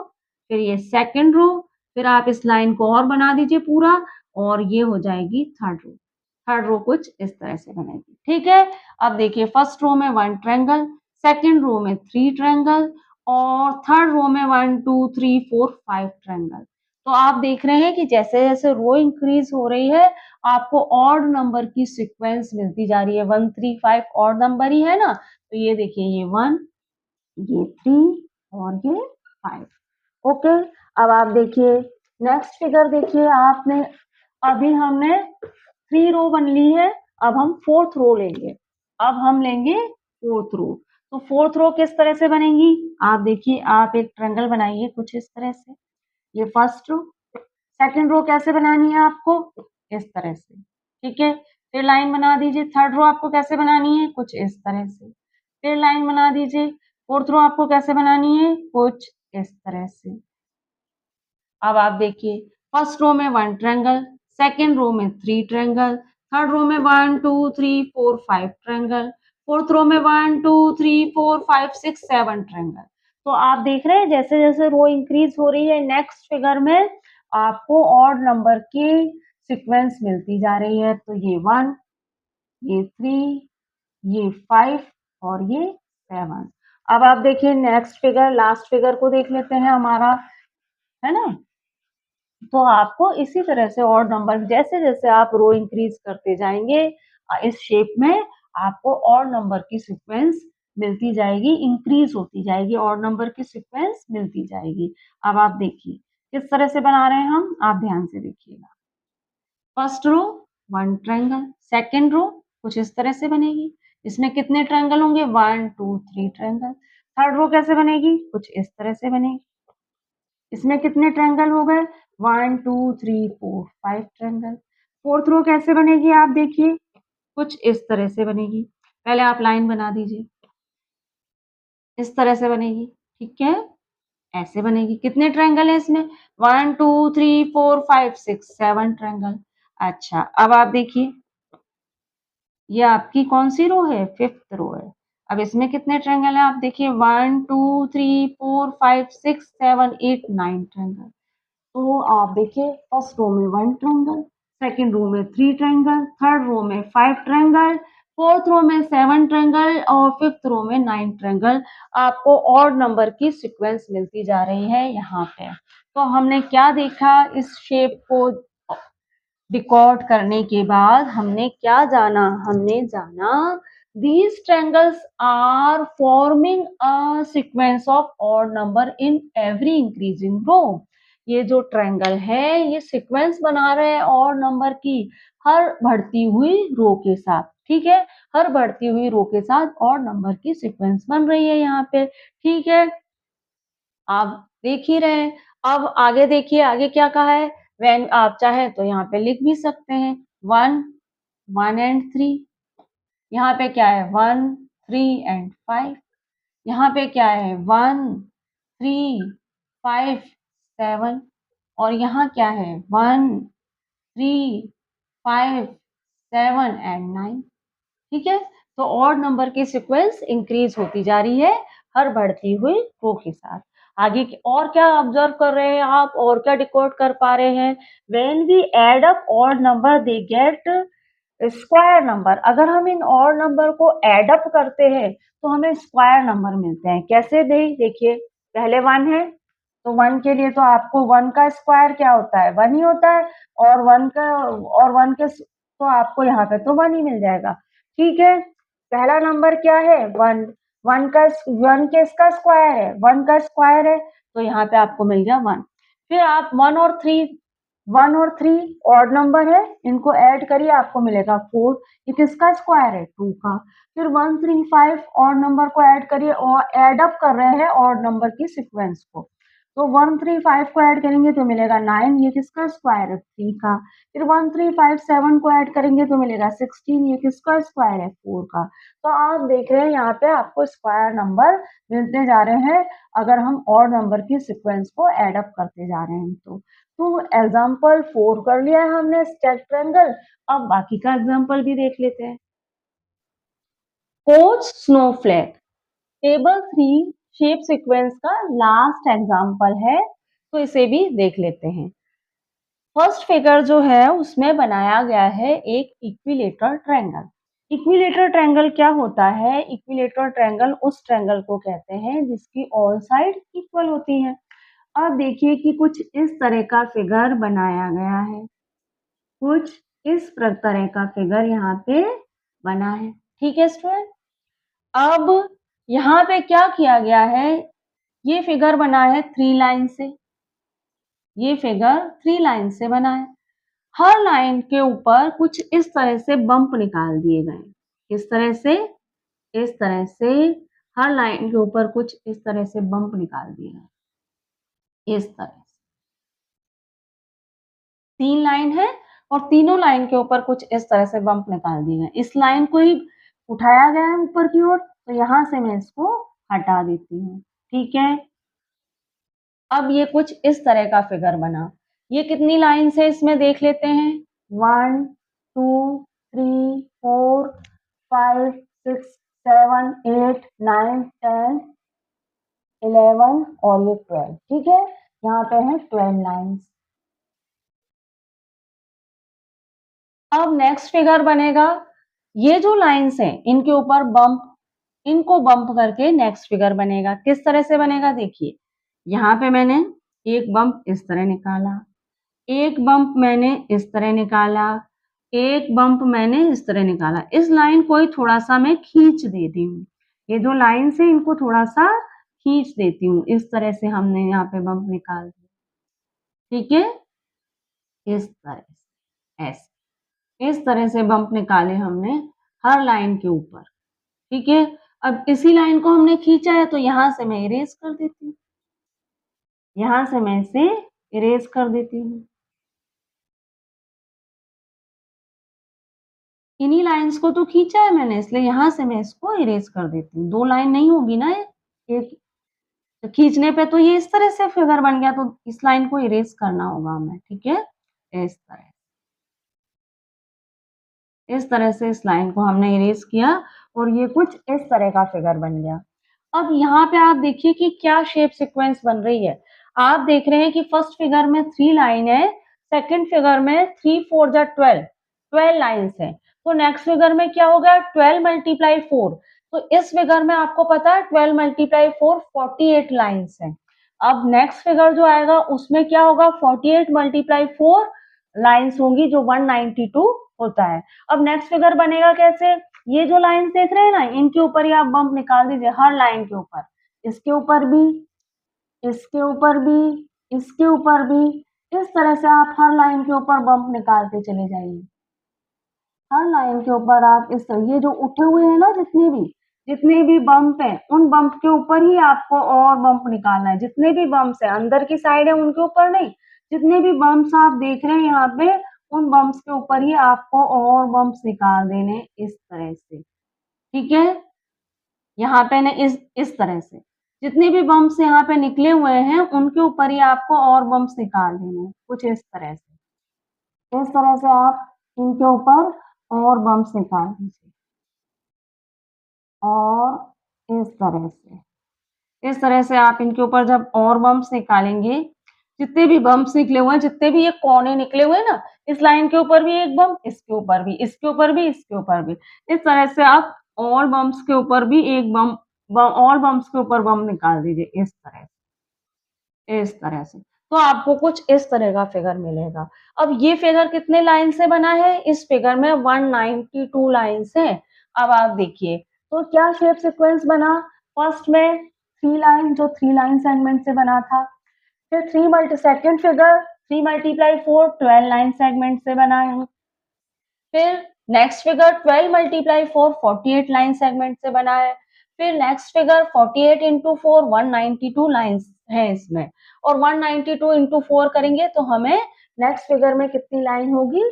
फिर ये सेकंड रो, फिर आप इस लाइन को और बना दीजिए पूरा और ये हो जाएगी थर्ड रो। थर्ड रो कुछ इस तरह से बनेगी। ठीक है? अब देखिए फर्स्ट रो में 1 ट्रायंगल, सेकंड रो में 3 ट्रायंगल और थर्ड रो में 1 2 3 4 5 ट्रायंगल। तो आप देख रहे हैं कि जैसे-जैसे रो इंक्रीज हो रही है, आपको ऑड नंबर की सीक्वेंस मिलती जा रही है। 1 3 5 ऑड नंबर ही है ना? तो ये देखिए ये 1, ये 3 और ये 5। ओके, अब आप देखिए नेक्स्ट फिगर देखिए आपने अभी हमने 3 रो बन ली है, अब हम फोर्थ रो लेंगे। अब हम लेंगे फोर्थ रो। तो फोर्थ रो किस तरह से बनेगी? आप देखिए आप एक ट्रायंगल बनाइए कुछ इस तरह से। ये फर्स्ट रो, सेकंड रो कैसे बनानी है आपको? इस तरह से। ठीक है? फिर लाइन बना दीजिए। थर्ड रो आपको कैसे बनानी है? कुछ इस तरह से। फिर लाइन बना दीजिए। फोर्थ रो आपको कैसे बनानी है? कुछ इस तरह से। अब आप देखिए फर्स्ट रो में 1 ट्रायंगल, सेकंड रो में 3 ट्रायंगल, थर्ड रो में 1 2 3 4 5 ट्रायंगल, फोर्थ रो में 1 2 3 4 5 6 7 ट्रायंगल। तो आप देख रहे हैं जैसे-जैसे रो इंक्रीज हो रही है नेक्स्ट फिगर में आपको ऑड नंबर की सीक्वेंस मिलती जा रही है। तो ये 1, ये 3, ये 5 और ये 7। अब आप देखिए नेक्स्ट फिगर लास्ट फिगर को देख लेते हैं हमारा, है ना? तो आपको इसी तरह से ऑड नंबर जैसे-जैसे आप रो इंक्रीज करते जाएँगे इस शेप में आपको ऑड नंबर की सीक्वेंस मिलती जाएगी, इंक्रीज होती जाएगी, ऑड नंबर की सीक्वेंस मिलती जाएगी। अब आप देखिए किस तरह से बना रहे हैं हम, आप ध्यान से देखिएगा। First row 1 triangle, second row कुछ इस तरह से बनेगी। इसमें कितने ट्रायंगल होंगे? 1 2 3 ट्रायंगल। थर्ड रो कैसे बनेगी? कुछ इस तरह से बनेगी। इसमें कितने ट्रायंगल हो गए? 1 2 3 4 5 ट्रायंगल। फोर्थ रो कैसे बनेगी आप देखिए, कुछ इस तरह से बनेगी। पहले आप लाइन बना दीजिए। इस तरह से बनेगी, ठीक है? ऐसे बनेगी। कितने ट्रायंगल हैं इसमें? 1 2 3 4 5 6 7 ट्रायंगल। अच्छा, अब आप देखिए ये आपकी कौन-सी रो है? फिफ्थ रो है। अब इसमें कितने ट्रायंगल हैं आप देखिए 1 2 3 4 5 6 7 8 9 ट्रायंगल। तो आप देखिए फर्स्ट रो में 1 ट्रायंगल, सेकंड रो में 3 ट्रायंगल, थर्ड रो में 5 ट्रायंगल, फोर्थ रो में 7 ट्रायंगल और फिफ्थ रो में 9 ट्रायंगल। आपको ऑड नंबर की सीक्वेंस मिलती जा रही है यहाँ पे। तो हमने क्या देखा इस शेप को रिकॉर्ड करने के बाद हमने क्या जाना? हमने जाना these triangles are forming a sequence of odd number in every increasing row। ये जो ट्रायंगल है ये सीक्वेंस बना रहे हैं ऑड नंबर की हर बढ़ती हुई रो के साथ। ठीक है? हर बढ़ती हुई रो के साथ ऑड नंबर की सीक्वेंस बन रही है यहाँ पे। ठीक है? आप देख ही रहे हैं। अब आगे देखिए आगे क्या कहा है? व्हेन आप चाहें तो यहाँ पे लिख भी सकते हैं 1 1 एंड 3। यहाँ पे क्या है? 1 3 एंड 5। यहाँ पे क्या है? 1 3 5 7 और यहाँ क्या है? 1 3 5 7 एंड 9। ठीक है? तो ऑड नंबर की सीक्वेंस इंक्रीज होती जा रही है हर बढ़ती हुई रो के साथ। आगे और क्या ऑब्जर्व कर रहे हैं आप और क्या डिकोड कर पा रहे हैं? When we add up odd number they get square number. अगर हम इन ऑड नंबर को ऐड अप करते हैं तो हमें स्क्वायर नंबर मिलते हैं। कैसे भाई? देखिए पहले 1 है तो 1 के लिए तो आपको 1 का स्क्वायर क्या होता है? 1 ही होता है और 1 के तो आपको यहाँ पे तो 1 ही मिल जाएगा। ठीक है? पहला नंबर क्या है? 1। 1 के इसका स्क्वायर है, 1 का स्क्वायर है तो यहाँ पे आपको मिल गया 1। फिर आप 1 और 3 1 और 3 ऑड नंबर है, इनको ऐड करिए आपको मिलेगा 4। ये किसका स्क्वायर है? 2 का। फिर 1 3 5 ऑड नंबर को ऐड करिए और ऐड अप कर रहे हैं ऑड नंबर की सीक्वेंस को। तो 1 3 5 को ऐड करेंगे तो मिलेगा 9, ये किसका स्क्वायर है? 3 का। फिर 1 3 5 7 को ऐड करेंगे तो मिलेगा 16, ये किसका स्क्वायर है? 4 का। तो आप देख रहे हैं यहाँ पे आपको स्क्वायर नंबर मिलते जा रहे हैं अगर हम ऑड नंबर की सीक्वेंस को ऐड अप करते जा रहे हैं तो एग्जाम्पल 4 कर लिया है हमने स्टेट ट्रायंगल। अब बाकी का एग्जाम्पल भी देख लेते हैं। Coach Snowflake table 3 shape sequence का लास्ट एग्जाम्पल है, तो इसे भी देख लेते हैं। फर्स्ट फिगर जो है उसमें बनाया गया है एक इक्विलेटरल ट्रायंगल। इक्विलेटरल ट्रायंगल क्या होता है? इक्विलेटरल ट्रायंगल उस ट्रायंगल को कहते हैं जिसकी ऑल साइड इक्वल होती है। अब देखिए कि कुछ इस तरह का फिगर बनाया गया है, कुछ इस तरह का फिगर यहाँ पे बना है। ठीक है स्टूडेंट, अब यहाँ पे क्या किया गया है? ये फिगर बना है 3 लाइन से, ये फिगर 3 लाइन से बना है। हर लाइन के ऊपर कुछ इस तरह से बम्प निकाल दिए गए। किस तरह से? इस तरह से हर लाइन के ऊपर कुछ इस तरह से बम्प निकाल दिए गए, इस तरह से। 3 लाइन है और तीनों लाइन के ऊपर कुछ इस तरह से बम्प निकाल दिए गए। इस लाइन को ही उठाया गया है ऊपर की ओर, तो यहाँ से मैं इसको हटा देती हूँ। ठीक है, अब ये कुछ इस तरह का फिगर बना। ये कितनी लाइन है इसमें देख लेते हैं। 1 2 3 4 5 6 7 8 9 10 11 और ये 12। ठीक है, यहाँ पे है 12 लाइन्स। अब नेक्स्ट फिगर बनेगा। ये जो लाइन्स हैं इनके ऊपर बम्प, इनको बम्प करके नेक्स्ट फिगर बनेगा। किस तरह से बनेगा देखिए, यहाँ पे मैंने एक बम्प इस तरह निकाला, एक बम्प मैंने इस तरह निकाला, एक बम्प मैंने इस तरह निकाला। इस लाइन को ही थोड़ा सा मैं खींच देती हूँ, ये जो लाइन है इनको थोड़ा सा खींच देती हूँ। इस तरह से हमने यहाँ पे बम्प निकाल दिया। ठीक है, इस तरह से, ऐसे इस तरह से बम्प निकाले हमने हर लाइन के ऊपर। ठीक है, अब इसी लाइन को हमने खींचा है तो यहाँ से मैं इरेज कर देती हूँ, यहाँ से मैं इसे इरेज कर देती हूँ। इन्हीं लाइंस को तो खींचा है मैंने, इसलिए यहाँ से मैं इसको इरेज कर देती हूँ। 2 लाइन नहीं होगी ना ये, एक तो खींचने पे तो ये इस तरह से फिगर बन गया, तो इस लाइन को इरेज करना होगा हमें। ठीक है, इस तरह, इस तरह से इस लाइन को हमने इरेज किया और ये कुछ इस तरह का फिगर बन गया। अब यहाँ पे आप देखिए कि क्या शेप सीक्वेंस बन रही है। आप देख रहे हैं कि फर्स्ट फिगर में 3 लाइन है, सेकंड फिगर में 3 4 जा 12, 12 लाइन्स है। तो नेक्स्ट फिगर में क्या होगा? 12 मल्टीप्लाई 4। तो इस फिगर में आपको पता है 12 मल्टीप्लाई 4 48 लाइन्स है। अब नेक्स्ट फिगर जो आएगा उसमें क्या होगा? 48 मल्टीप्लाई 4 लाइन्स होंगी जो 192 होता है। अब नेक्स्ट फिगर बनेगा कैसे? ये जो लाइन्स देख रहे हैं ना, इनके ऊपर ही आप बम्प निकाल दीजिए, हर लाइन के ऊपर, इसके ऊपर भी, इसके ऊपर भी, इसके ऊपर भी। इस तरह से आप हर लाइन के ऊपर बम्प निकालते चले जाइए। हर लाइन के ऊपर आप इस तरह, ये जो उठे हुए हैं ना जितने भी बम्प हैं, उन बम्प के ऊपर ही आपको और बम्प निकालना है। जितने भी बम्प्स हैं अंदर की साइड है उनके ऊपर नहीं, जितने भी बम्प्स आप देख रहे हैं यहाँ पे, उन बम्प्स के ऊपर ही आपको और बम्प्स निकाल देने इस तरह से। ठीक है, यहाँ पे ना इस तरह से जितने भी बम्प्स यहाँ पे निकले हुए हैं उनके ऊपर ही आपको और बम्प्स निकाल देने हैं, कुछ इस तरह से। इस तरह से आप इनके ऊपर और बम्प्स निकाल दीजिए और इस तरह से आप इनके ऊपर जब और बम्प्स निकालेंगे, जितने भी बम्प्स निकले हुए हैं, जितने भी ये कोने निकले हुए हैं ना, इस लाइन के ऊपर भी एक बम्प, इसके ऊपर भी, इसके ऊपर भी, इसके ऊपर भी। इस तरह से आप और बम्प्स के ऊपर भी एक बम्प, और बम्प्स के ऊपर बम्प निकाल दीजिए इस तरह से, इस तरह से। तो आपको कुछ इस तरह का फिगर मिलेगा। अब ये फिगर कितने लाइन से बना है? इस फिगर में 192 लाइन्स हैं। अब आप देखिए तो क्या शेप सीक्वेंस बना? फर्स्ट में 3 लाइन, जो 3 लाइन सेगमेंट से बना था। फिर 3 multi second figure 3 multiply 4 12 line segment से बना है। फिर next figure 12 multiply 4 48 line segment से बना है। फिर नेक्स्ट फिगर 48 इंटू 4 192 लाइन्स है इसमें, और 192 इंटू 4 करेंगे तो हमें नेक्स्ट फिगर में कितनी लाइन होगी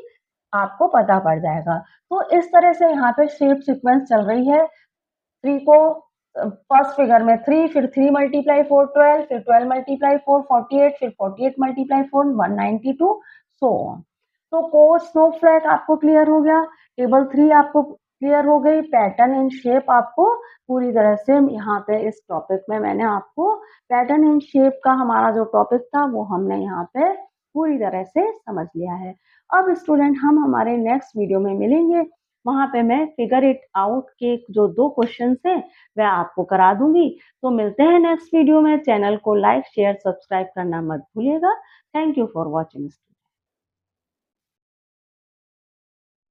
आपको पता पड़ जाएगा। तो इस तरह से यहाँ पे शेप सीक्वेंस चल रही है। 3 को फर्स्ट फिगर में 3, फिर 3 मल्टीप्लाई 4 12, फिर 12 मल्टीप्लाई 4 48, फिर 48 मल्टीप्लाई 4 192, सो ऑन। तो कोस स्नोफ्लैक आपको क्लियर हो गया, टेबल 3 आपको क्लियर हो गई, पैटर्न इन शेप आपको पूरी तरह से यहाँ पे इस टॉपिक में मैंने आपको पैटर्न इन शेप का हमारा जो टॉपिक था वो हमने यहाँ पे पूरी तरह से समझ लिया है। अब स्टूडेंट हम हमारे नेक्स्ट वीडियो में मिलेंगे, वहां पे मैं फिगर इट आउट के जो 2 क्वेश्चन हैं वह आपको करा दूंगी। तो मिलते हैं नेक्स्ट वीडियो में। चैनल को लाइक शेयर सब्सक्राइब करना मत भूलिएगा। Thank you for watching.